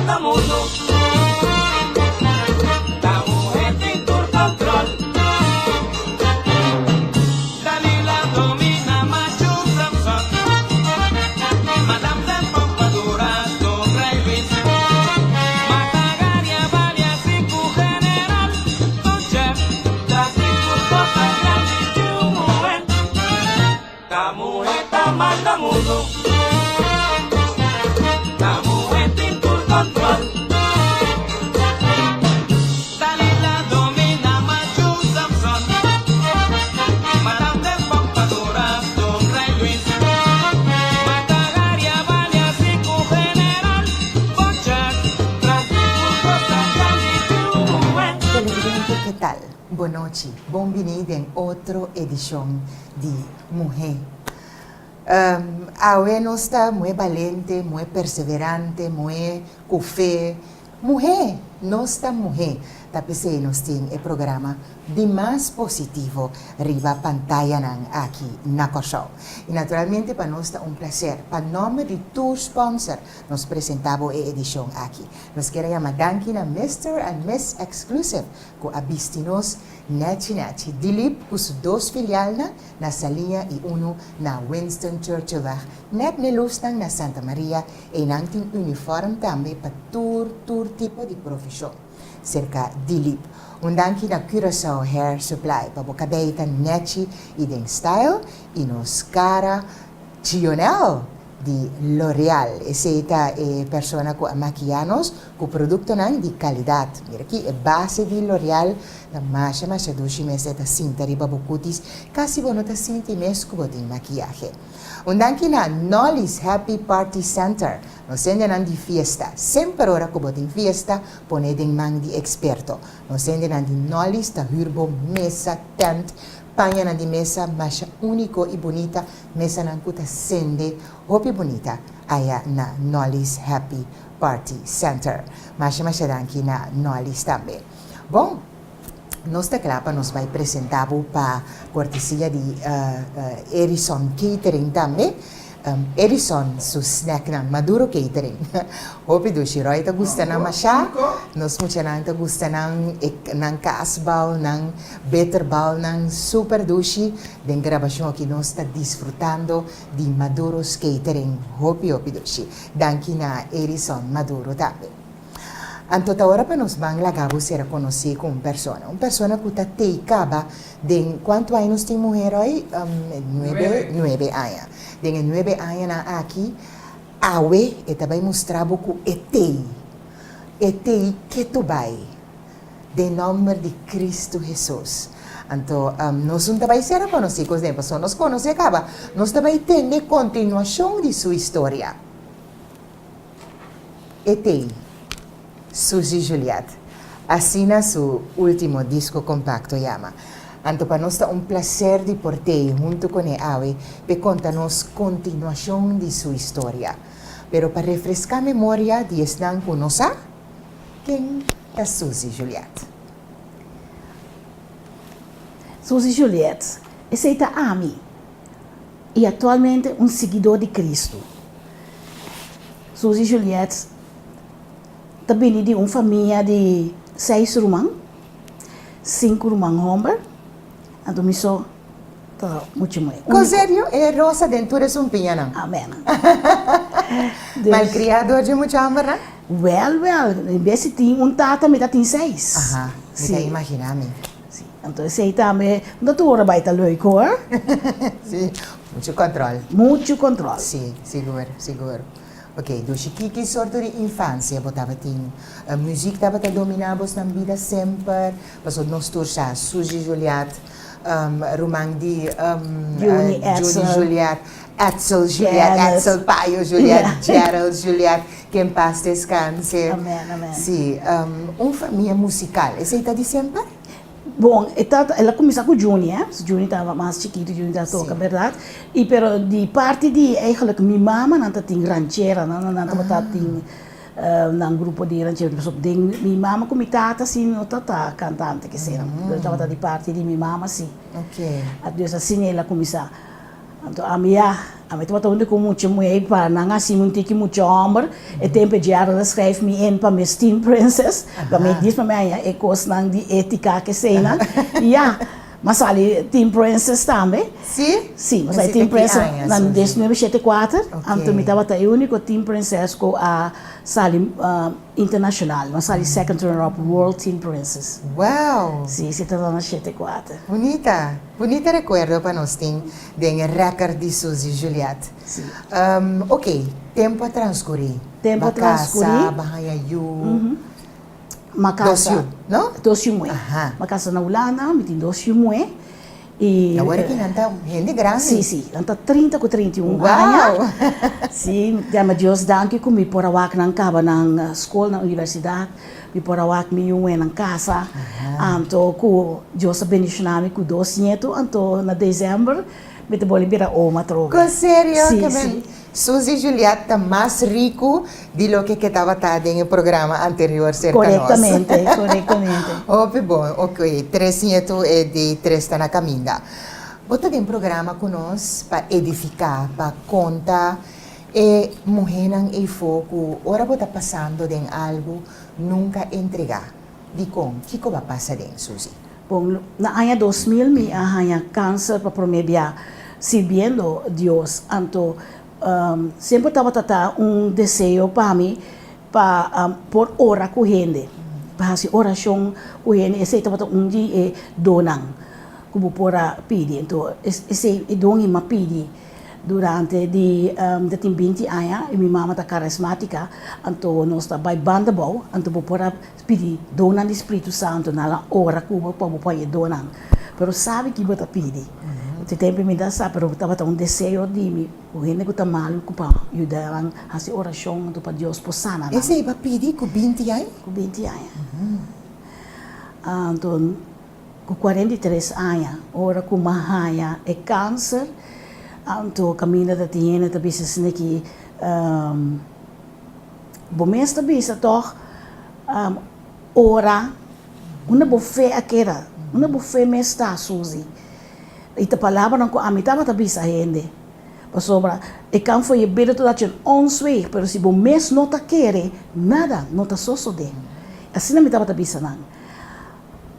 manda mundo. La mujer tiene tu control. Dalila domina macho Samson. Madame de Pompadour, Don Rey Luis. Matagaria, Valia, Cinco General. Don Chef, la Cinco Cosas Grandes de un mujer. La mujer te manda mundo. La mujer tiene tu control. Dalila domina macho Samson. Madame de Pompadour, Don Rey Luis. Matagaria, Valia, Cinco General. Don Chef, la Cinco Cosas Grandes de un mujer. Televidente, ¿qué tal? Buenas noches. Bienvenido en otra edición de Mujer. Awe no está muy valiente, muy perseverante, muy com fé. Mujer, no está mujer. Tapese nos tem o programa de mais positivo riba pantalla aqui na Show. E naturalmente para nós está prazer. Para nome de tour sponsor, nós apresentamos a edição aqui. Nós queremos danke na Mr. and Miss Exclusive, que abistinos Neti Dilip, com dois filiais na Salinha e na Winston Churchill Weg. Net nelustang na Santa Maria e nang tin uniforme também para tour tipo de profissão. Cerca Dilip. Danke na Curaçao Hair Supply para boca beita neti e den style e nos cara Gionel de L'Oreal. Essa é a persona que maquianos com produto de qualidade. Mira aqui é base de L'Oreal da masha dushi mesa da cinta riba bucutis quase bono da cinta mes com de maquiagem. Danke na Nolly's Happy Party Center. Nos sendan di fiesta. Sempre ora que botem fiesta, ponedem man di experto. Nos sendan di Nolly's da hurbo mesa tent. Panha di mesa, mas único e bonita. Mesa na kuta sende, hopi bonita. Aya na Nolly's Happy Party Center. Mas danke na Nolly's também. Bom, nossa clapa nos vai apresentar para cortesia de Erison Catering também. Erison, su snack na Maduro Catering. Hopi do Shiroi ta gusta na masha. Nos mucha nang ta gusta nang kaasbal, nang bitterbal, nang super dushi. Den grabasyon que nos está disfrutando de Maduro's Catering. Hopi dushi. Danke na Erison Maduro também. Anto ora para nos bang lagabo será conhecido como persona que está teicaba de quanto anos tem mulher aí 9 anos. De 9 anos aqui awe e também mostrava que etei que tu vai de nome de Cristo Jesus. Então, nós não também será conhecido como pessoa, nós conhecemos acaba, nós também temos continuação de sua história. Etei Suzy Juliette assina seu último disco compacto llama. Então para nós é prazer de portar junto com a Awe para contar-nos continuação de sua história. Pero para refrescar a memória de estar com nós, quem é Suzy Juliette? Suzy Juliette é Ami e atualmente seguidor de Cristo. Suzy Juliette também de uma família de 6 irmãos, 5 irmãos homens, então me só tá muito bem. Com sério, é Rosa Dentura Sumpinha, não? Amém. Malcriado de muito amor, não? Well, em vez de ter tata, me tem 6. Aham, me imaginar-me. Então, esse também, não estou ora baita leuco, Sim, muito controle. Muito controle. Sim, seguro. Ok, dus que sorte de infância botava tinha. A música estava a dominar na vida sempre. Passou nós torçar Suzy Juliette, Romandi, Judy Juliette, Edsel Juliette, Edsel Paio Juliette, Gerald Juliette, que em paz descanse. Amém. Sim, família musical. Essa está de sempre? Bom, ela começou com o Juni, Juni estava mais chiquito, Juni já toca, verdade? E pero de parte de, eigenlijk, minha mama não tinha ranchera, não tinha um grupo de ranchera, minha mama como tata, assim, não tá cantante, que seja, estava de parte de minha mama, sim. Ok. Então, assim, ela começou. Então, a minha estava onde com muito mulher para não assim muito que muito homem. E tempo de ela escreve me em para minhas teen princess. Para me diz para mim é coisa não de ética que sei na. Mas ali teen princess também. Sim? Sim, mas aí teen princess na 1974. Então me estava o único teen princess com a sali internacional, mas sali second runner up world teen princess. Uau! Sim, se estava na 74. Bonita recuerdo para nós tem de record de Suzy Juliette. Sim. Ok, tempo a transcorrer. Tempo a transcorrer. Bahia you. Uma casa, não? Dois mue. Uma casa na Holanda, me tem 2 mue. E agora que não está gente grande. Sim, está 30 com 31 Uau! anos. Sim, dama Deus danke que me por awak nang kaba nang escola na universidade, me por awak me uwe nang casa. Anto ku Deus abençoe com 2 netos, anto na dezembro me te boli bira oma troca. Com sério? Sim. Suzy Juliette está mais rico de lo que estava no programa anterior cerca corretamente. Oh, bom, ok. 3 netos e de 3 está na caminha. Você tem um programa conosco para edificar, para contar, e mulher em foco, ora você está passando em algo, nunca entregar. De como? O que vai passar, Suzy? Bom, na ano 2000, me arranha câncer para prometer sirviendo Deus. Anto, sempre estava desejo para mim, para por hora com gente. Para fazer oração com gente, esse estava dia donan, como por pedir. Então, esse dom me pedi durante de 20 anos, e minha mãe está carismática, então nós está by bandabou, então por pedir donan do Espírito Santo na hora como para poder donan. Pero sabe que você pede. Te tempo me dá sabe, pero estava um desejo de mim, o gente que está mal, para ajudar a fazer oração para Deus por sana. Esse vai pedir com 20 anos? Com 20 anos. Então, com 43 anos, ora com uma é câncer, então caminho da tiene também se que bom mês também se toch ora uma buffet aquela, uma buffet mês está Suzy. E a palavra não a mitad também se rende. Sobra, e quando foi bem toda a ons way, pero se bom mês não tá querer nada, não tá só de. Assim na mitad também se não.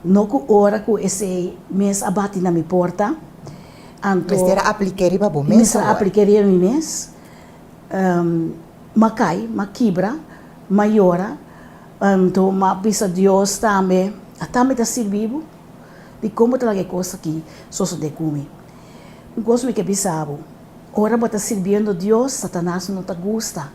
Não com hora com esse mês abate na minha porta. Mas era apliquei para bom mês. Mas apliquei no mês. Macai, maquibra, maiora. Então, pisa Deus também, também está servindo. De como trazer coisa aqui, só de comer. Um gosto que pensava, ora está servindo Deus, Satanás não te gosta.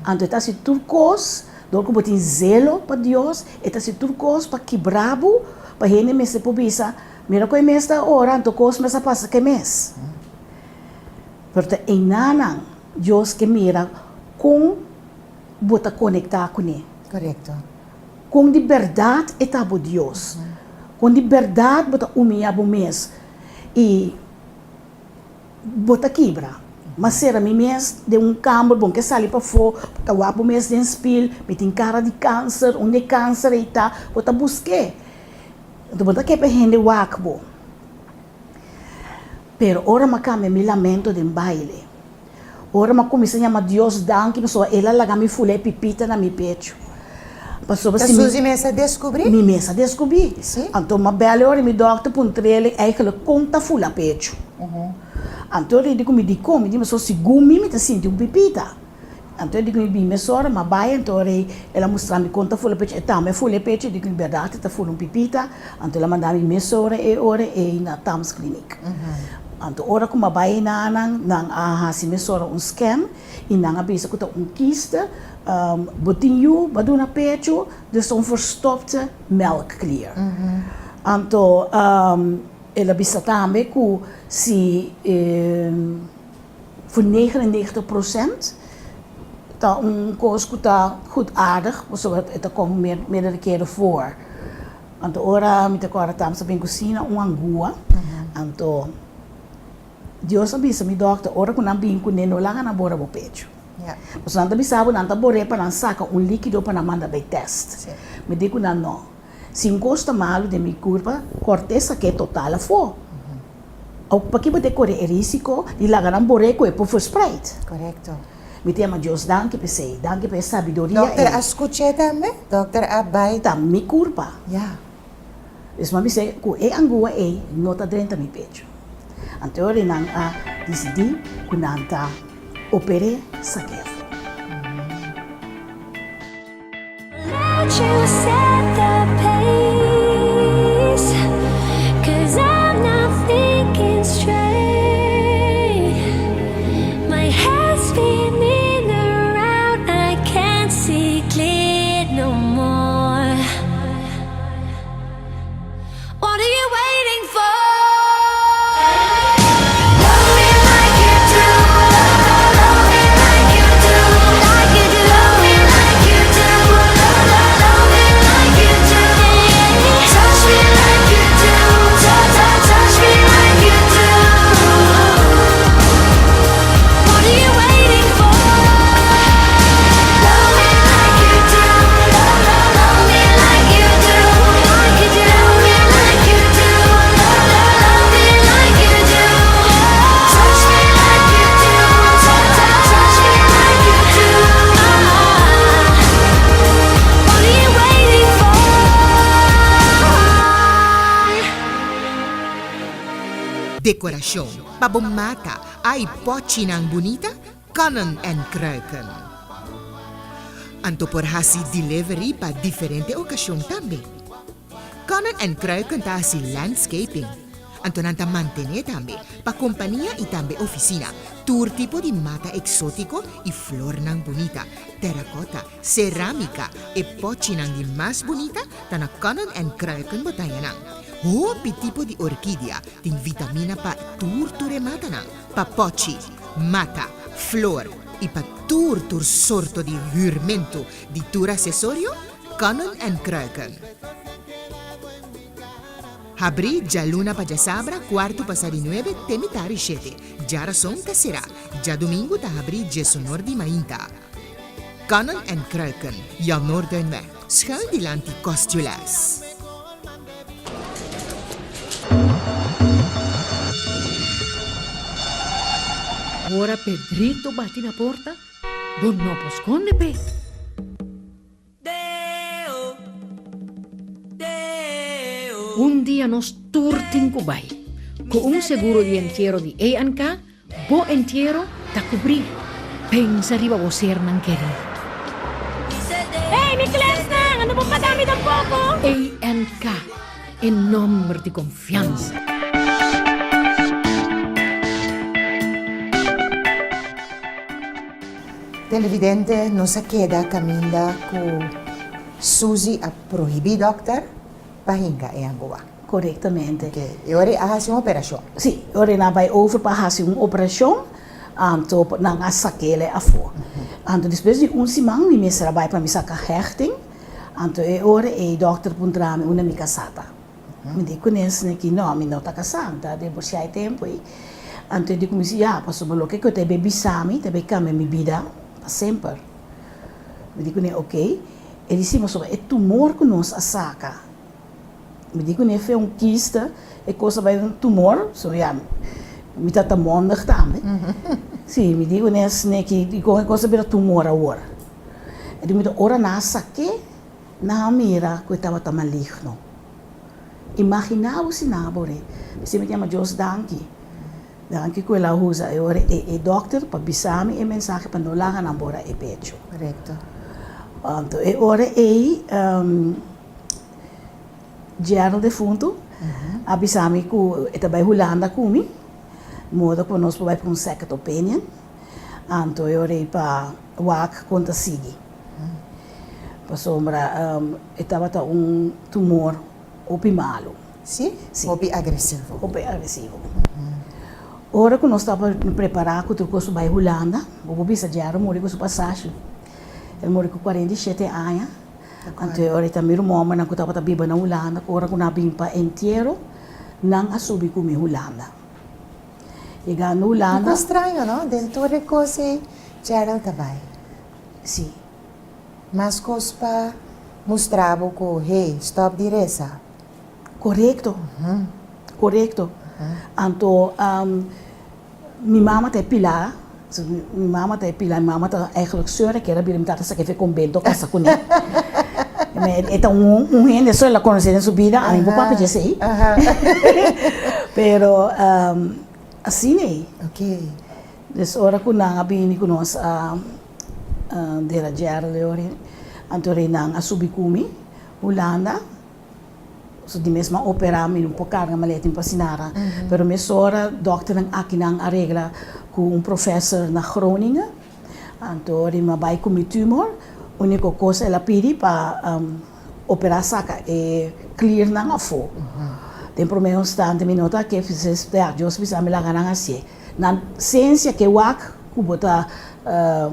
Então está se turcos, do que botem zelo para Deus, está se turcos para quebrabo, para gente me se pobisa, mira que mês da hora, então coisa me passa que mês. Porque em nada, Deus que mira com bota conectar com ele. Correto. Com de verdade está por Deus. Com de verdade, bota humilhar o mês e bota quebra. Mas será mi mês de câmara bom que sai para fora, porque o mês de espelho, me tem cara de câncer, onde câncer e tá, bota busque. Então bota que para gente wakbo. Pero ora macame me lamento de baile. Ora macome se chama Deus danke, pessoa ela laga me fule pipita na mi pecho. Passou para Suzy Mesa descobrir? Me mesa descobri. Então, uma bela hora, me doctor puntrele, eigenlijk conta fula pecho. Então, eu digo, me digo, me digo, se gumi, me senti pipita. Então, eu digo, me bim, me sora, ma vai, então, ela mostra me conta fula pecho, e tá, me fula pecho, eu digo, em verdade, tá fula pipita. Então, ela manda me sora, e na Tams Clinic. Então, ora como vai nang se me sora scan, e nang abisa ko kiste, botinho, baduna pecho, dus verstopte melkklier. Então, ela bisa também que se voor 99% tá coisa que tá goed aardig, zodat het komt meerdere keren voor. Então, ora me agora estamos bem cozinha angua. Então, Deus avisa me doctor, ora que não bem com neno lá na bora bo pecho. Mas não também sabe, não tá bora para não sacar líquido para mandar bem teste. Me digo não. Se gosta malo de minha curva, corte essa que é total for. Ook paki bote kore e risiko, di lagan boreko e po verspreid. Correcto. Mi tema Dios danke per sei, danke per sabidoria. Dokter, escuché também? Dokter, abai. Ta mi culpa. Ja. Dus mami sei, ku e angua e nota drenta mi pecho. Ante ore nang a disidi kunanta opere saker. Let you set the pace, 'cause I'm not thinking straight. My head's spinning around, I can't see clear no more. What are you waiting for? Love me like you do, love me like you do, like you do. Love me like you do, love me like you do. Touch me like you do, touch me like you do. What are you waiting for? Love me like you do, love me like you do, like you do. Love me like you do, love me like you do. Touch me like you do, touch me like you do. What are you waiting for? Decoração, babomata, ai pochinang bonita, kannen en kruiken. Anto por hasi delivery pa diferente ocasión também. Kannen en kruiken ta hasi landscaping. Anto nanta mantener também pa companhia e também oficina. Tour tipo de mata exótico e flor nang bonita, terracotta, cerâmica e pochinang di mais bonita ta na kannen en kruiken botayanang. Hopi tipo di orquídea tem vitamina pa tur mata nang, pa pochi, mata, flor e pa tur sorto di jurmento di tur accesorio, kannen en kruiken. Abri già luna pa già sabra, quarto passari 9, temitari 7. Già rason ta serà, già domingo ta abri già sonor di mainta. Kannen en kruiken, ja Noorduinweg, schuil die lanti Costulas. Ora Pedrito bate na porta, bon no posconde pe. Deo, Deo. Un dia nos turtin kubay, con un seguro di entierro di A&K, bo entierro ta cubrir. Pensa riba bo ser nang keri. Hey, Nicolas na! Ano pa padami ng poco? A&K, en nombre de confianza. Televidente, não se queda caminda com Suzy a proibir doctor para hinga em Angola. Correctamente. Okay. E ora há uma operação. Sim, ora na vai over para fazer uma operação, anto na sakele afo. Anto depois de semana me trabalha para me sacar hechting, anto e ora e doctor pondrá me uma mica sata. Me digo nesse que não, me não tá casada, de por sai tempo e anto digo me já, passo bolo que eu te bebi sami, te bebi came mi vida para sempre. Me digo né, ok. Ele disse, mas é tumor que nós a saca. Me digo né, foi quista, é coisa vai tumor, so ja, me tá mondig também. Sim, me digo né, que qualquer coisa vira tumor agora. Ele me dá ora na saque, na mira que estava tão maligno. Imaginava se nabore, se me chama Deus danke. Danke que ela usa agora e doctor para bisami e mensagem para não largar na bora e pecho. Correto. Então, e ora Diário de Fundo, avisamos que está bem Holanda comigo, modo que nós vamos para um second opinion, então eu orei para o WAC contra Sigi. Para sombra, estava tumor opimalo. Sim? Sim. Hobby agressivo. Agressivo. Ora que nós estávamos preparados para o curso para Holanda, vou bisa Diário morreu com sua passagem. Ele morreu com 47 anos. Então, eu também o mamãe não estava viva na Holanda, agora que nós vimos para inteiro, não assume como Holanda. E na Um Holanda... pouco estranho, não? Dentro de coisa, Gerald também. Sim. Mas coisa para mostrar que, hey, stop de reza. Correto. Correto. Anto, mi mama te pila, so, mi mama te pila, mi mama te eigenlijk zeuren, que era bilim tata sa que fe convento casa con él. Esta gente solo la conocí en su vida, a mi papá ya sé. Pero assim nee. Ok. Dus ora kunang abini kunos dera jarle ori antore nang asubikumi Holanda. So di mesma opera mi un po' carga maleta in pasinara. Pero mesora dokter nang akinang arregla ku un professor na Groningen. Antore mabai kumi tumor. Unico cosa la pidi pa opera saka e clear nang afo. Tem pro me constante minota que fizes ter Deus bisa me laga nang asie. Na ciência que wak kubota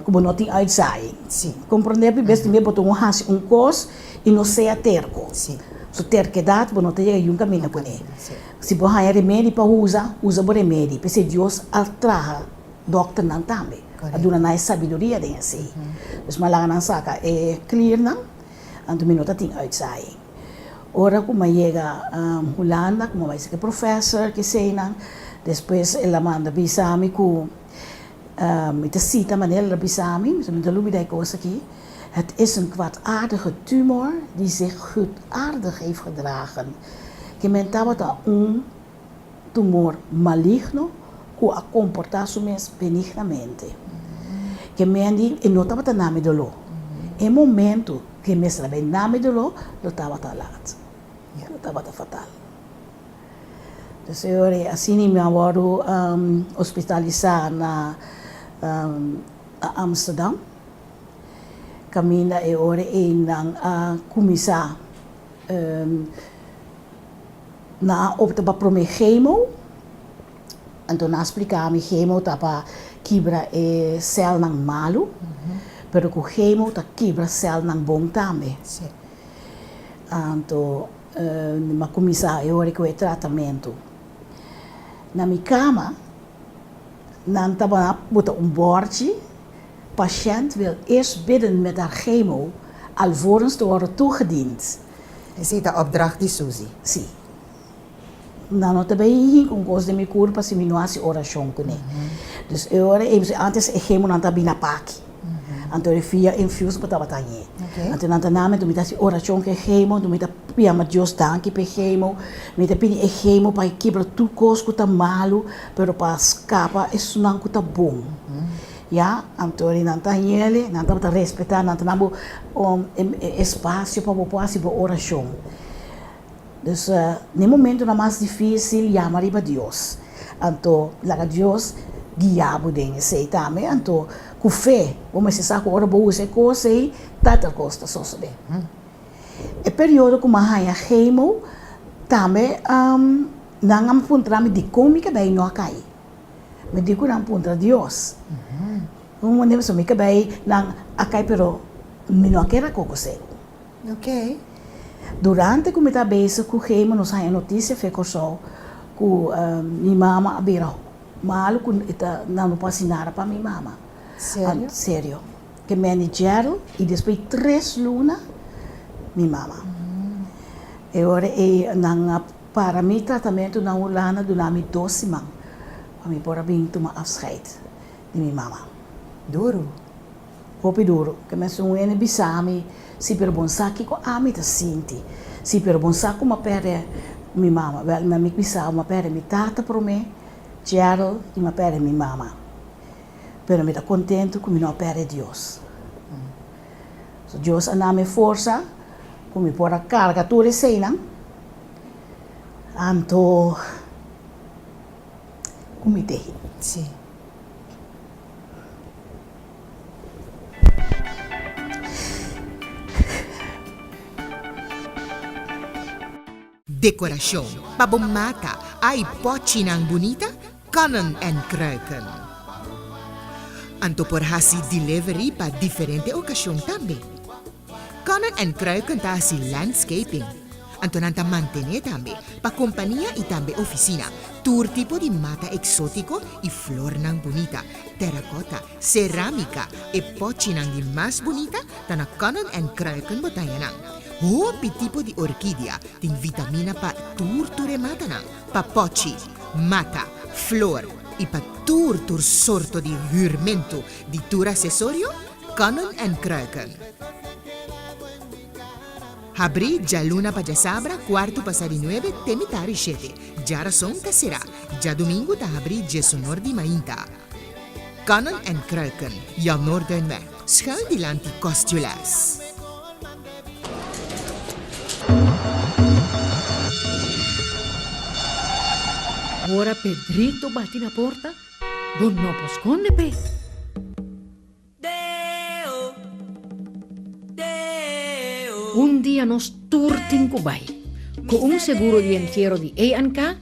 kubonoting uitsaai. Sim. Compreender best me botou um hasi um cos e não sei a terco. Sim. So terquedade bonote chega um caminho com ele. Sim. Se bo haya remédio para usa bo remédio. Pese Deus atraha doctor nan também. Aduna na sabedoria den assim. Dus malaga nang saka e clear nang anto minota ting uitsaai. Ora como chega Holanda, como vai ser professor que sei nang. Depois ela manda bisami ku met cita manella bisami, ze met de lubidai koos aqui. Het is een kwaadaardige tumor die zich goedaardig heeft gedragen. Que mentava un tumor maligno que a comportasse benignamente. Que mendi e notava ta nome dolo. Em momento que me sabe nome dolo, lo estava ta laat. Lo estava ta fatal. Dus assim me avoro hospitalizar na Amsterdam. Camina e ore ng kumisa na opta pa prome chemo. Anto na explicar mi chemo tapa kibra e cel ng malu. Pero ku chemo ta kibra cel ng bong tambe. Anto ma kumisa e ore ko e tratamento. Na minha cama, não estava buta bordje. Patiënt wil eerst bidden met haar chemo, alvorens te worden toegediend. Je ziet de opdracht die Suzy. Sim. Não também com coisa de me cura para se me não hace oração com ele. Dus eu antes a chemo não estava na paki. Anto via infus para batalha. Anto não na me tu oração que chemo, tu me tá pia Deus danke pe chemo, me tá pedi e chemo para quebrar tu cos que tá malo, pero para escapa isso não que tá bom. Ja, anto não tá ele, não tá respeitar, não tá nabo espaço para poder para oração. Dus no momento na mais difícil, chamar para Deus. Anto lá Deus guiabo den sei também, anto com fé, como se sabe ora boa se coisa e tata costa só sabe. E período como a chemo também não am puntra me de cômica bem não cai. Me digo não puntra Deus. Como nem so me que bem não acai pero me não quer coco sei. Ok. Durante como está bem com chemo nos a notícia ficou só com minha mama abira malo com ita não passa nada para minha mama. Sério? Sério. Que me anijaram e depois 3 lunas minha mama. E agora para mim tratamento na Holanda durante 12 maanden. Para mim para mim tomar afscheid de minha mama. Duro? Hopi duro. Que me sou ene bisami si per bon saki ko ami ta sinti. Si per bon saco ma pere minha mama. Wel me mi bisao ma pere mi tata pro me. Gerald e ma pere minha mama. Pero me está contento com meu pere Deus. So Deus aname força, com me por a carga tudo sei não. Anto como te. Sim. Decoração, pabomata, ai pochinang bonita, kannen en kruiken. Anto por hasi delivery pa diferente ocasión também. Kannen en kruiken ta hasi landscaping. Anto nanta mantener também pa companhia e também oficina. Tour tipo de mata exótico e flor nang bonita, terracotta, cerâmica e pochinang di mas bonita ta na kannen en kruiken botayanang. Hopi tipo di orquídea, ting vitamina pa tour mata nang, pa pochi, mata, flor e para tur sorto de jurmento de tur acessorio, kanon en kruiken. Abri já luna para sabra, quarto passar de 9, temitari 7. Já razão tá será. Já domingo tá abri já sonor de mainta. Kanon en kruiken, ja Noorduinweg, schuil die lanti Costulas. Ora Pedrito bate na porta, bon no posconde pe. Deo, Deo. Un día nos turtin kubay. Con un seguro de entierro de A&K,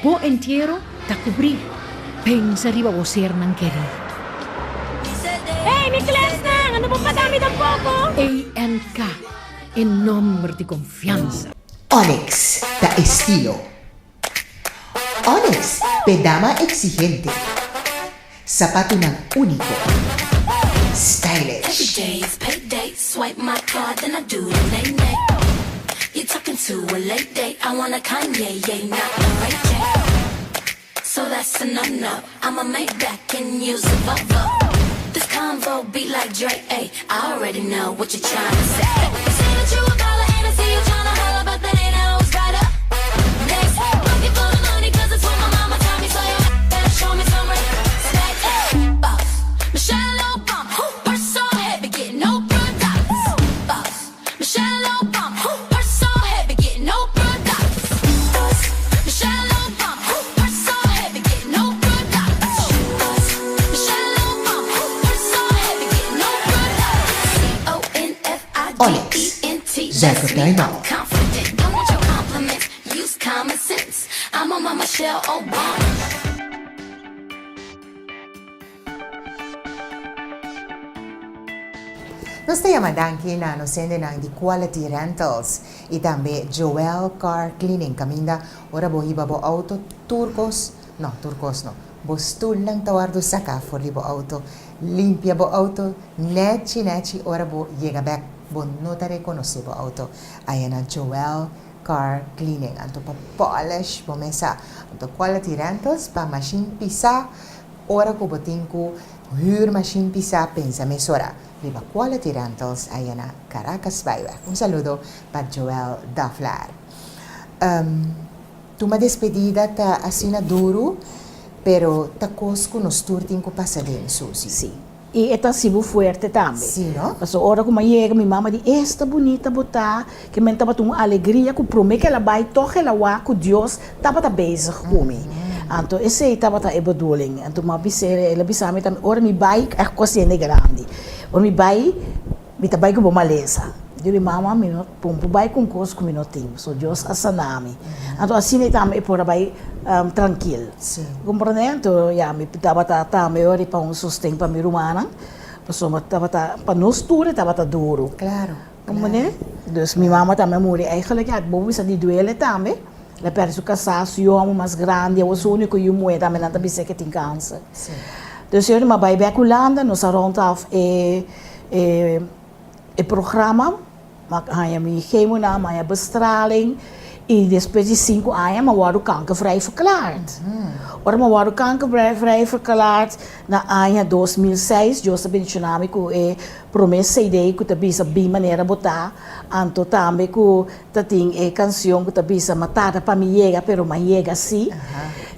bo entierro ta cubrir. Pensa riba boser nang keri. Hey, may class na! Ano pong padami ng poco? A&K, en nombre de confianza. Onyx, da estilo. Onyx, pedama exigente. Zapato ng único. Every Stylish. day is payday. Swipe my card, then I do the nay-nay. You're talking to a late date. I want a Kanye, yeah, not the right J. So that's a no-no. I'ma make back and use a Volvo. This convo be like Drake, ayy. I already know what you're trying to say. You say that you a baller and I see you trying to holler, but that ain't always right up. Next, looking for the money 'cause it's what my mama taught me. So you better show me some respect. Boss, Michelle Obama, purse so heavy, getting no products. Boss, Michelle Obama, purse so heavy, getting no products. Boss, Michelle Obama, purse so heavy, getting no products. Boss, Michelle Obama, purse so heavy, getting no products. CONFIDENT. Zack O'Donnell. I'm confident. Don't want your compliments. Use common sense. I'm on my Michelle Obama. Nós temos danke na no sende ng di Quality Rentals e também Joel Car Cleaning kaminda ora bo hiba bo auto turcos no bo stool lang tawar do saka for libo auto limpia bo auto nechi ora bo llega back bo nota reconoce bo auto ayana Joel Car Cleaning anto pa polish bo mesa anto Quality Rentals pa machine pisa ora ko botingku huur machine pisa pensa mesora Viva Quality Rentals, ayan na, Caracas Byway. Un saludo para Joel Daflar. Tu ma despedida ta asina duro, pero takos ko nos turtin ko pasa din, Susi. Sí. Y esta sido fuerte también. Sí, ¿no? Mas ahora como llega mi mamá dice, esta bonita botar, que me estava uma alegria, que promete que ela vai toch ela wa, que Deus estava bezig comigo. Então, esse estava a bedoeling. Então, ela bisa me também, ora mi bai, é coisa grande. Ora mi bai, mi tabai com uma maleza. Eu disse, mama, mi não, pumpo bai com coisa com minutinho. So, Deus asanami. Então, assim também, por bai tranquilo. Sim. Compreende? Então, mi estava também, ora para sustento para mi rumana. Pessoa estava para nós tudo, estava duro. Claro. Compreende? Dus mi mama também morreu. Eigenlijk, ja, boven is die duele também. La perso casaço, eu amo mais grande, eu sou o único que eu moe também não também sei que tem câncer. Dus eu me vai back Holanda, nós rond af programa, maar hij me chemo na, maar bestraling. E depois de 5 anos, eu word kankervrij verklaard. Ora, eu word kankervrij verklaard na ano 2006. Eu sabia que eu promessa ideia que eu bisa bem maneira botar. Anto também que eu tinha canção que eu bisa matar para me chegar, pero me chega assim.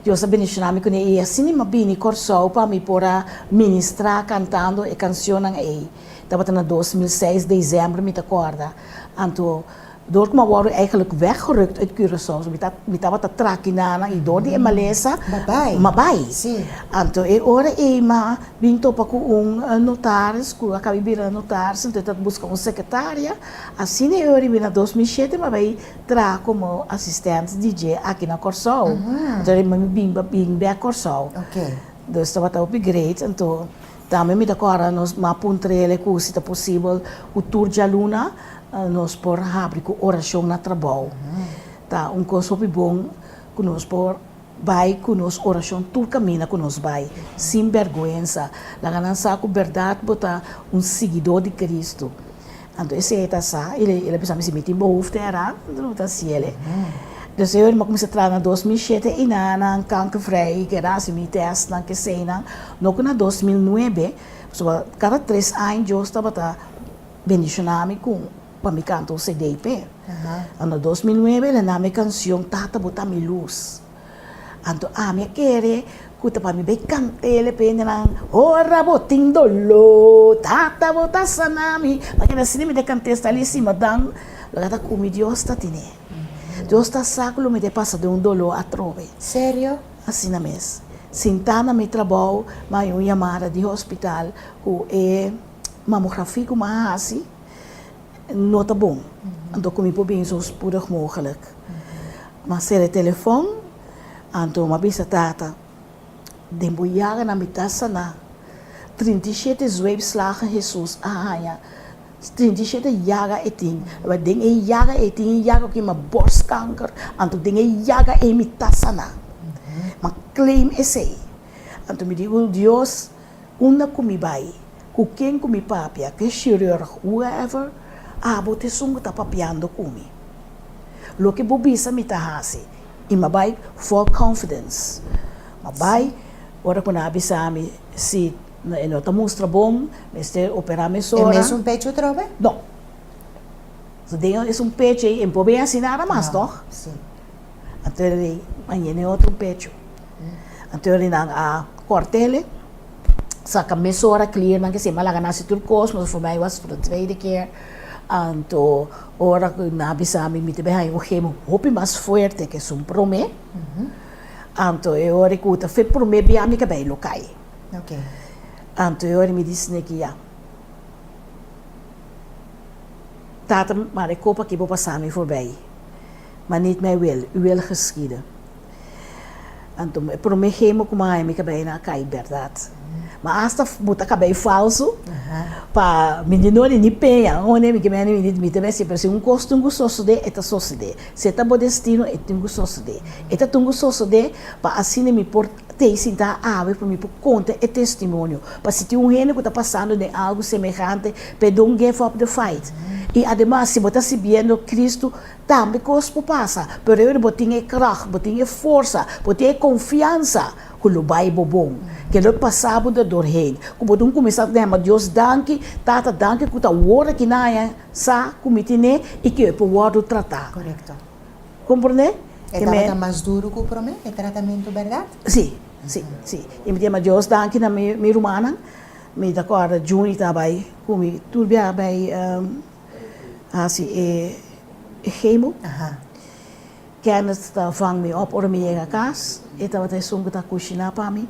Eu sabia que eu ia assim, mas bem corso para me pora ministrar cantando a canção aí. Estava na 2006 dezembro, me acorda. Anto door me worden eigenlijk weggerukt uit Curaçao. We estava te traquinana e door die malesa. Mabai. Sim. Anto ora ema vim topa com notaris, com acabei virando notaris, então eu buscar secretária. Assim eu na 2007, mas vai tra como assistente DJ aqui na Curaçao. Então eu vim bem Curaçao. Ok. Então estava a upgrade, então também me decora nos mapuntrele que se é possível o tour de aluna nós por abrir com oração na trabalho. Tá coisa bom que nós por vai com nós oração tudo caminha com nós vai sem vergonha. La ganância com verdade botar seguidor de Cristo. Então esse é essa ele precisa se meter em behoefte era não tá se ele. Dus eu comecei a trabalhar em 2007 e na kankervrij, que era assim, me teste na que sei na, no que na 2009, cada 3 anos eu estava bendicionando com para me cantar o CDP. Em 2009 ele na minha canção Tata botar me luz. Então minha querer kuta para me bem cantar ele pena ora botin dolo Tata botar sanami, mas que assim me de cantar está ali cima dan, lá com me Deus está tine. Deus está sacro me de passa de dolor a trove. Sério? Assim na mes. Sentana me trabalho, mas eu chamada de hospital com mamografia com uma assim. Não tá bom. Então como eu bem zo spoedig mogelijk. Maar se de telefoon, então uma bisa tata, den boiaga na mitassa na 37 zweepslagen Jesus ja. 37 jaga eting, wat ding jaga eting jaga que uma borstkanker, então ding jaga mitassa na. Maar claim esse. Então me digo Deus, una comi bai, com quem comi papia, que cirurg, whoever. Bote sungo tá papiando kumi. Lo que bobisa me tá hasi. E mabai full confidence. Mabai, ora quando abisami se não tá mostra bom, mas ter operar me sora. É mesmo pecho trove? Não. So deu é pecho em pobe assim nada mais, não? Sim. Então ele amanhã é outro pecho. Então ele na cortele. Saca me sora clear na que se malaga na turcos, mas voor mij was voor de tweede keer. Então, ora na bisami me tebe hai o gemo hopi mais forte que sum prome. Então, eu ora que o fe prome bia mi que bem locai. Ok. Então, eu ora me disse né que tata maar ik koop que vou passar me voorbij. Maar niet mijn wil geschieden. Então, prome gemo como ai me que bem na cai verdade. Mas hasta buta cabelo falso, para menino ni penha, onde me que me também se parece costume gostoso de eta sociedade. Se tá bom destino é tungo gostoso de. Eta tungo gostoso de para assim me por te sinta para me por conta é testemunho. Para se tem gente que está passando de algo semelhante, para don't give up the fight. E además se você se vendo Cristo também cospo passa, pero eu botinha kracht, botinha força, botinha confiança. Que o Bible bom, que ele passava doorheen. Como tu começar a dizer, mas Deus danke, tata danke, que tu ora que naia sa comitine e que eu posso tratar. Correcto. Compreende? É mais duro que o prome? É tratamento verdade? Sim. E me diz, mas Deus danke na minha romana, me da cora Juni também, como tudo bem, assim, gemo. Kennis vang me op ora me casa, eta wat sungo ta kushina pa mi.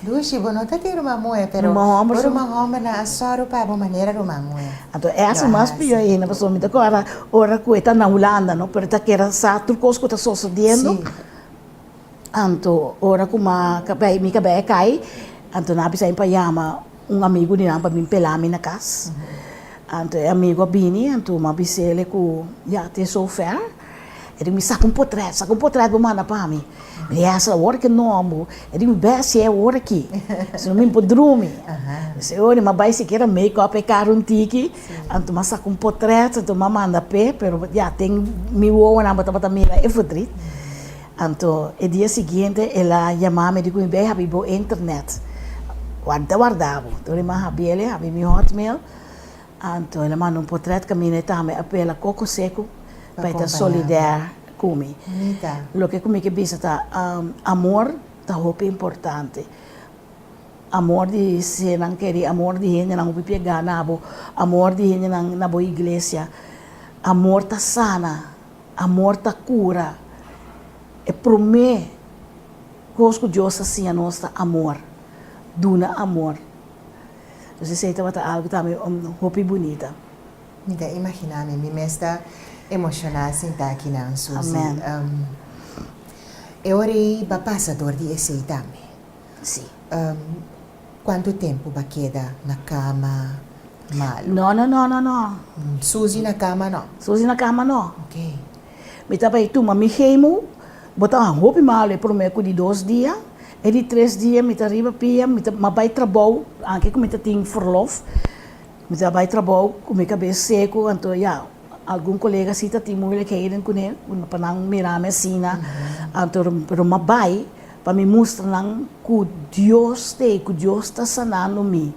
Dushi, não tá tendo uma moeda, pero uma homem na soro para uma maneira uma moeda. Então essa mais pior ainda, pessoal, me agora ora coeta na Holanda, não, pero tá queira sa turcos que tá sucedendo. Então ora kuma cabei mi cabei cai, então na bisa pa yama amigo ni namba mi pelami na casa. Então amigo bini, então ma bisele ku ya te so fair. Ele me saca um portrait para mandar para mim. Ele essa hora que não amo, ele me beste é hora aqui. Se não me pode dormir. Se eu não vai se queira make-up é caro um tique, então mas saca um portrait, então me manda pé, pero já tem me voa na bata mira é fodrit. Então, o dia seguinte ela chamava me digo me bem habi bo internet. Guardava. Então ele me habi mi hotmail. Então ela manda um portrait que me também apela coco seco. Para estar solidário comigo. O que comigo é bisa tá amor tá muito importante. Amor de se não querer, amor de gente não vai pegar nabo, amor de gente não na boa igreja, amor tá sana, amor tá cura. É para mim, coisas Deus assim a nossa amor, duna amor. Você sei que tá algo também muito bonita. Nunca imaginava, me está emocionada sentar aqui na Suzy. Eu orei para passador de esse também. Sim. Quanto tempo vai quedar na cama? Malo? Não. Suzy na cama não? Suzy na cama não. Ok. Me também tu, mas me queimo, botar uma roupa malo por mim de 2 dias, e de 3 dias me arriba pia, me vai trabalho, anche como me tem verlof, me vai trabalho com minha cabeça seco, então já algum colega cita tem moeilijkheden com ele, para não mirar medicina, pero mabai, para me mostrar lang que Deus está sanando me.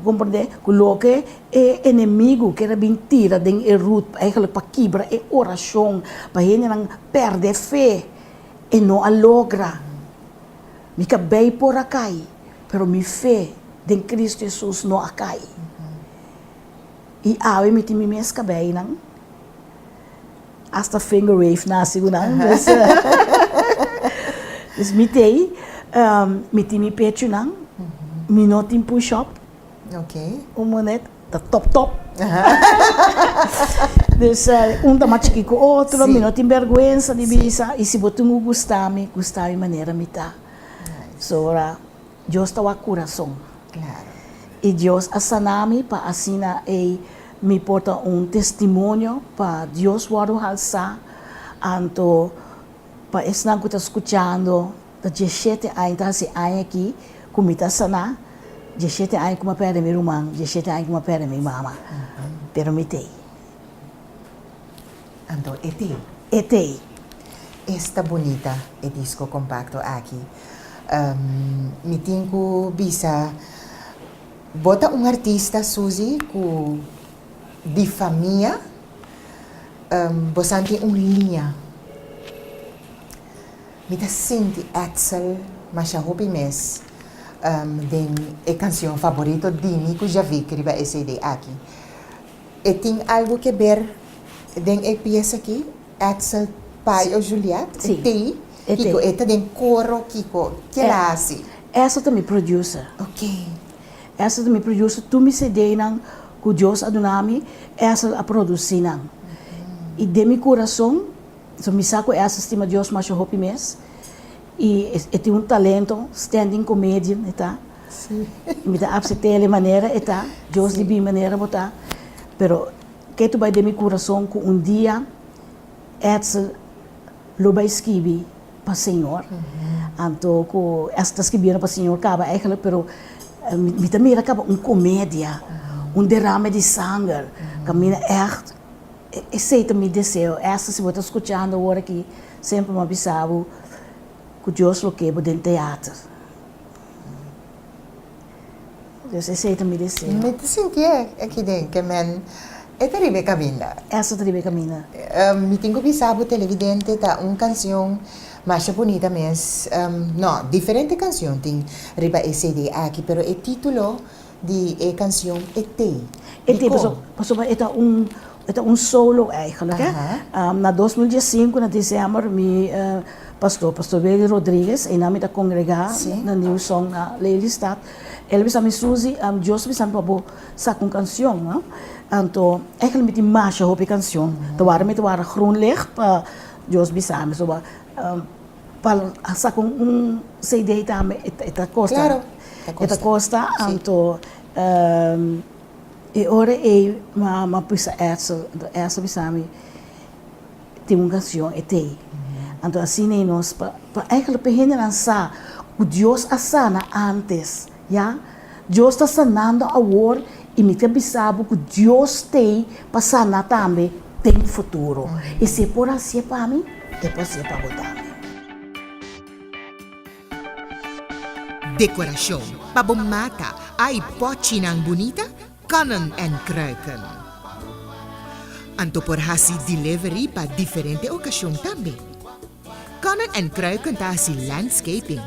Compreende? Coloque é inimigo que era mentira, den é root, eigenlijk para quebrar é oração, para ele não perder fé e não a logra. Me cabei por acai, pero mi fé em Cristo Jesus não acai. E awe me timi mes cabei nang hasta finger wave na sigunang. Dus mitei me timi pecho nang minotin push up. Ok. Monet da top. Dus machiki ko outro, minotin vergüenza de bisa e se botungu gustami maneira mita. So Deus está o coração. Claro. E Deus asanami para asina me porta testemunho para Deus waro halsa anto para esnan que está escutando da 17 anos tá se aqui comita sana 17 anos como perde meu irmão 17 anos como perde minha mama permitei Então, etei esta bonita é disco compacto aqui. Me tenho bisa bota artista Suzy de família, bosante linha. Me tá sente Axel, mas a hobby mes, den a canção favorita de mim que já vi que riba esse aqui. E tem algo que ver den a peça aqui, Axel, pai ou Juliette, Sim. Kiko, eta den coro Kiko, que ela assim. essa também producer. Ok. Essa também producer, tu me cedei nang que Deus adonami, essa a produzir nang. E de meu coração, so me saco essa estima Deus mas eu hope mes. E tem talento, standing comedian, tá? Sim. Me dá absetele maneira, tá? Deus de bem maneira botar. Pero que tu vai de meu coração que dia essa lo vai escrever para o Senhor. Então, que esta escrever para o Senhor acaba eigenlijk, pero me também acaba comédia, derrame de sangue, que me echt, esse é meu desejo. Essa se você escutando agora aqui, sempre me avisava que Deus lo quebra dentro do teatro. Então, esse é meu desejo. Me senti aqui dentro que men é terrible caminha. Essa também caminha. Me tenho pensado televidente tá canção mais bonita mas não diferente canção tem riba esse CD aqui pero o título de canção é Tei. Pastor, é solo eigenlijk. Na 2015, na dezembro, pastor Willy Rodrigues, em nome da congregação, na New Song, na Lelystad, ele me Suzy, Deus me chamou para canção, não? Então, eigenlijk met die maasje hoop ik canção. Toen waren groen licht, Deus me samen, so para sacar CD também, eta costa. Claro. Eta costa, então e ora ma pisa essa bisami tem canção tem. Então assim nós para eigenlijk beginnen lançar o Deus asana antes, ja? Deus está sanando agora e me bisabo que Deus tem para sanar também tem futuro. E se por assim para mim, é para ser para botar. Decoração, pabomata, ay pochinang bonita, kanan en kruiken. Anto por hasi delivery pa diferente ocasión también. Kanan en kruiken ta hasi landscaping.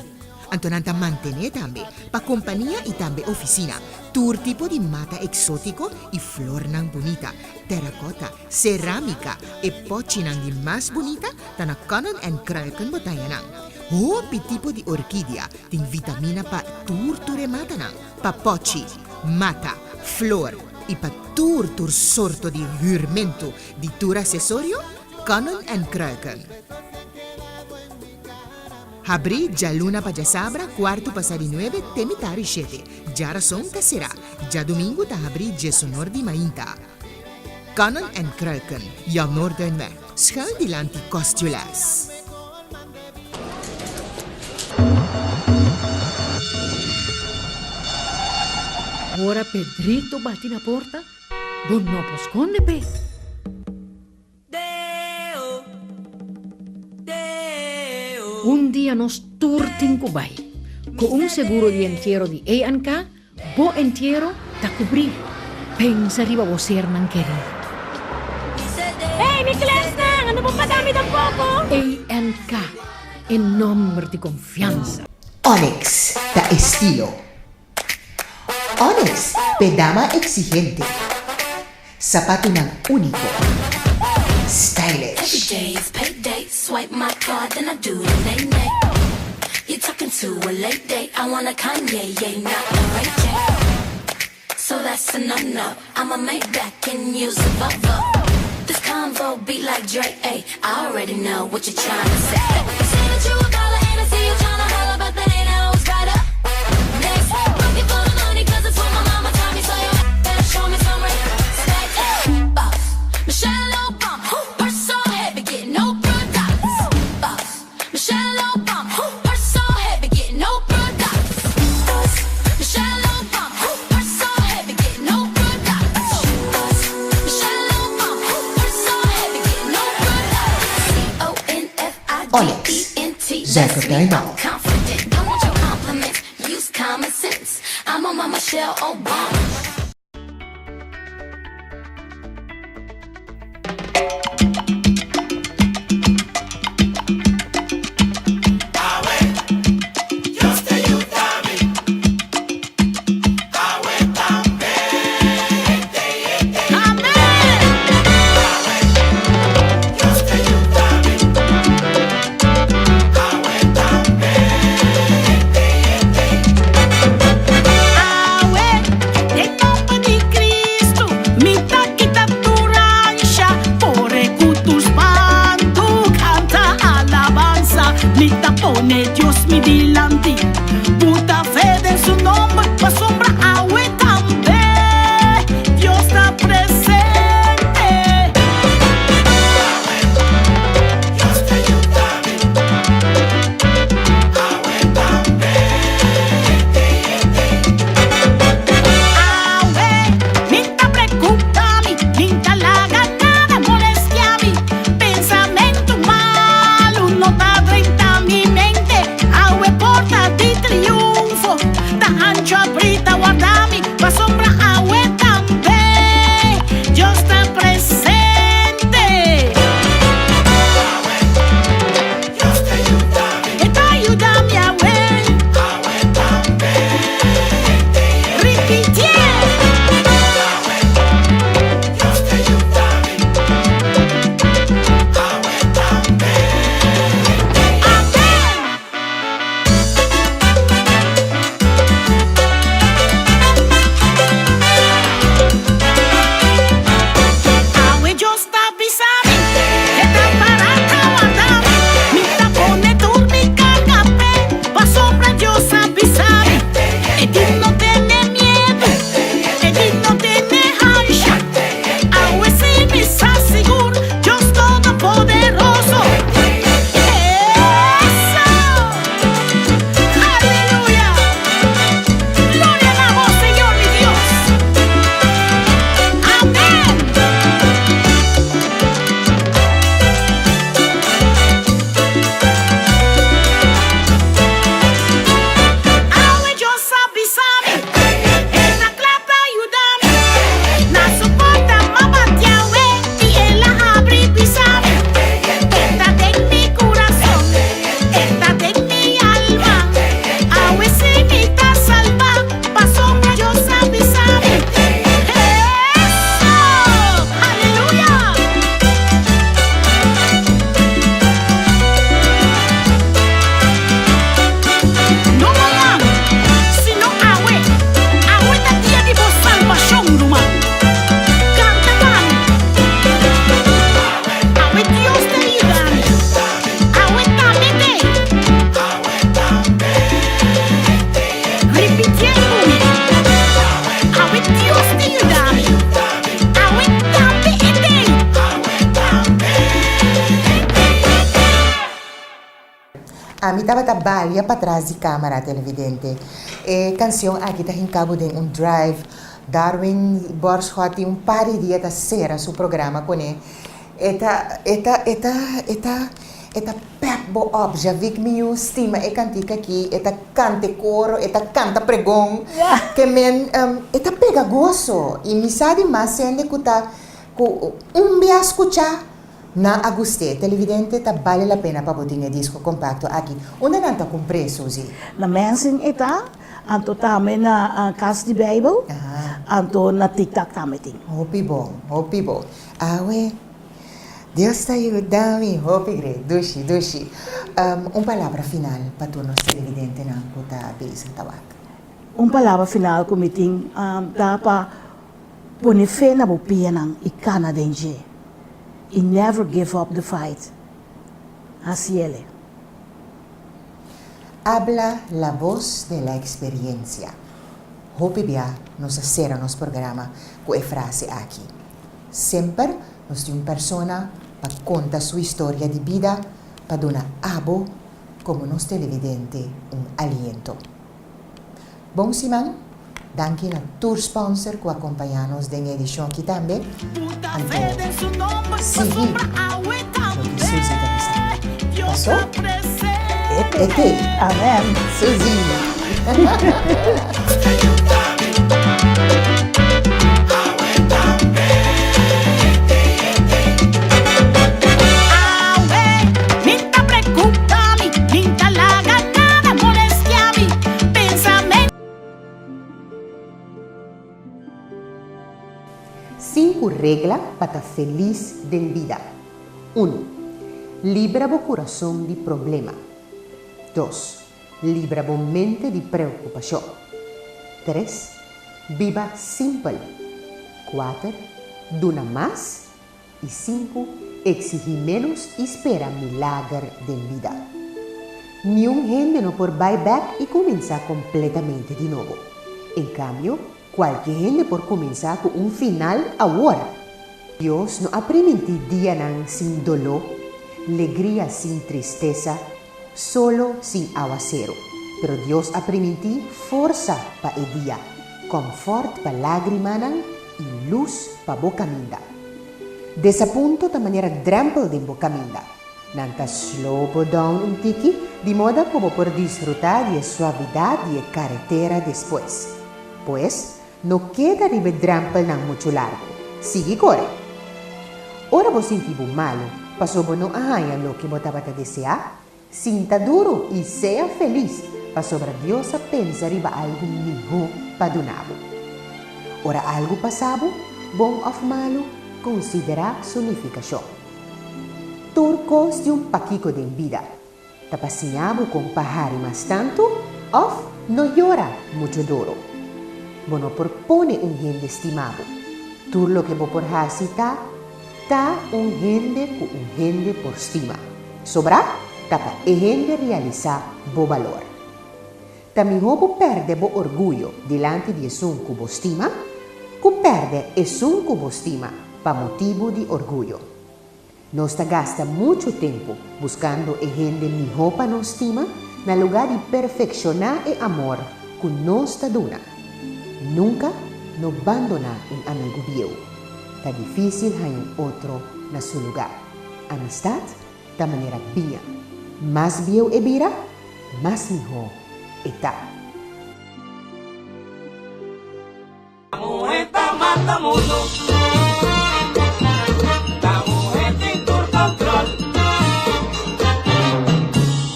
Anto nanta mantener también pa compañía y también oficina. Tour tipo de mata exótico y flor nang bonita, terracotta, cerámica e pochinang di más bonita tana kanan en kruiken botayanang. Hopi tipo di orquídea tem vitamina pa turture mata nang, pa pochi, mata, flor e pa turtur sorto di jurmento di tur accessorio, kanon en kruiken. Habri già luna pa già sabra, quarto passari 9, temitari 7. Già rason ta sera, già domingo ta habri già sonor di mainta. Kanon en kruiken, ja Noorduinweg, schuil die lanti Costulas. Ora Pedrito bate na porta, bon no posconde pe. día nos turting kubay. Kung seguro di entierro di A&K, bo entierro ta cubrir. Pensa riba boser ng keri. Hey, Nicholas na! Ano pong madami ng poco? A&K, en nombre de confianza. Onyx, da estilo. Onyx, pedama exigente. Sapato ng único. Every Stylish. day is payday. Swipe my card, then I do the nay. You're talking to a late date. I want a Kanye, yeah, not a Ray J. So that's a no-no. I'ma make back and use a Volvo. This convo be like Drake, ayy. I already know what you're trying to say. You say that you a baller and I see you trying to holler, but that ain't always right up. Next, looking for the money 'cause it's what my mama taught me. So you better show me some respect. Boss, Michelle Obama, purse so heavy, getting no products. Boss, Michelle Obama, purse so heavy, getting no products. Boss, Michelle Obama, purse so heavy, getting no products. Boss, Michelle Obama, purse so heavy, getting no products. CONFIDENT. Zach Dino. I'm confident. Don't want your compliments. Use common sense. I'm on my Michelle Obama. Dios mi dilante, puta fe de su nombre, pa' sombra agua también, Dios está presente. Minta preocupa mi, minta la ganada molestia mi, pensamiento malo no está frente a mi mente, agua porta di triunfo, da ancho abrita guardami, pa' sombra agua también, Dios está presente. Esta ayuda mi agua, repitiendo. Agua Dios está pisando, está barata guardame, mi tapone turmi cargape, pa' sombra Dios está pisando, Edith no tiene miedo, Edith no tiene ansia, agua sí me está seguro, Dios todopoderoso. Eso, aleluya, gloria a la voz Señor mi Dios, amén. Agua Dios avisame, esta clave ayúdame, na soporta mabate agua y él la abre y pisame, esta de mi corazón, esta de mi alma, agua sí me está salva, pa' sombra Dios avisame, eso, aleluya. No mamá, sino agua, agüita tía de vos salvación, rumán. Canta pan, agua Dios te ayuda, agüita mete, repitiendo, agua Dios te ayuda, agüita mete. A mim estava trabalhando para trás de câmera, televidente. E canção aqui está em cabo de um drive. Darwin Borschot par de dias a ser a seu programa com ele. Eta eta pep bo op, já vi que me estima e cantica aqui, eta cante coro, eta canta pregão, que men, eta pega gozo, e me sabe mais sendo que tá, bia escuchar, na aguste, televidente, tá vale a pena para botar disco compacto aqui. Onde não tá comprei, Suzy? Na mensen eta, anto também na Casa de Bijbel, anto na TikTok também tem. Hopi bom. Ué, Deus está ajudando, hopi great, dushi. Palavra final para todos os televidentes não que tá bem tabak. Palavra final que me tem, dá para pôr fé na bopia e canadense. E never give up the fight. Assim é. Habla la voz de la experiencia. Hope bia nos hacer nos programa com a frase aqui. Sempre nos tem uma persona para contar sua história de vida, para dar abo como nos televidente aliento. Bom Simão, danke na tour sponsor que acompanha-nos na edição aqui também. Seguir o que Suzy está. Passou? Amém. Suzy. Cinco reglas para estar feliz de vida. 1. Libra o coração de problema. 2. Libra a mente de preocupação. 3. Viva simple. 4. Dona mais. E 5. Exige menos e espera milagre de vida. Nenhum gente não pode buyback e começar completamente de novo. Em cambio, qualquer gente pode começar com final agora. Deus não permite dia sem dolor, alegria sem tristeza, solo sin aguacero. Pero Dios ha permitido fuerza para el día, confort para lágrimas y luz para boca minda. Desapunto de manera trample de boca minda. Nanta slow down un tiki, de modo como por disfrutar de suavidad de carretera después. Pues, no queda de trample mucho largo. Sigue corre. Ora vos sentimos malo, pasó bueno a lo que vos a desear. Sinta duro e seja feliz, para sobre Deus pensa riba algo melhor para donar. Ora algo passado, bom ou malo, considera significação. Turcos de paquico de vida. Tapasinhabo com pahari mas tanto, of no llora muito duro. Bono propone gente estimado. Tur lo que bo por hasita, ta gente com gente por estima. Sobra? Tapa gente realizar bo valor. Também hobo perde bo orgulho delante de um cubo estima, que perde um cubo estima para motivo de orgulho. Nós gasta muito tempo buscando gente melhor para nos estima, na lugar de perfeccionar o amor que nós dona. Nunca no abandonar amigo meu. Tá difícil ter outro na seu lugar. Amistad da maneira bia. Mas bieu e bira, mas melhor está. La mujer manda mundo. La mujer tiene tu control.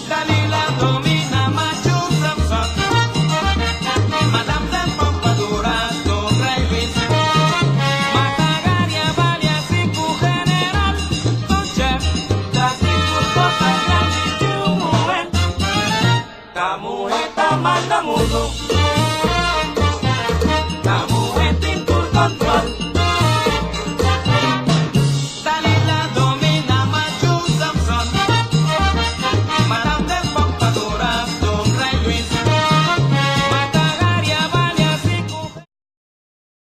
Dalila domina macho Samson. Madame del Pompadour, Don Reyes. Matagaria, Valia, Cinco General. Don Chef, la Cinco Cosas Grandes de un mujer. La mujer manda mundo.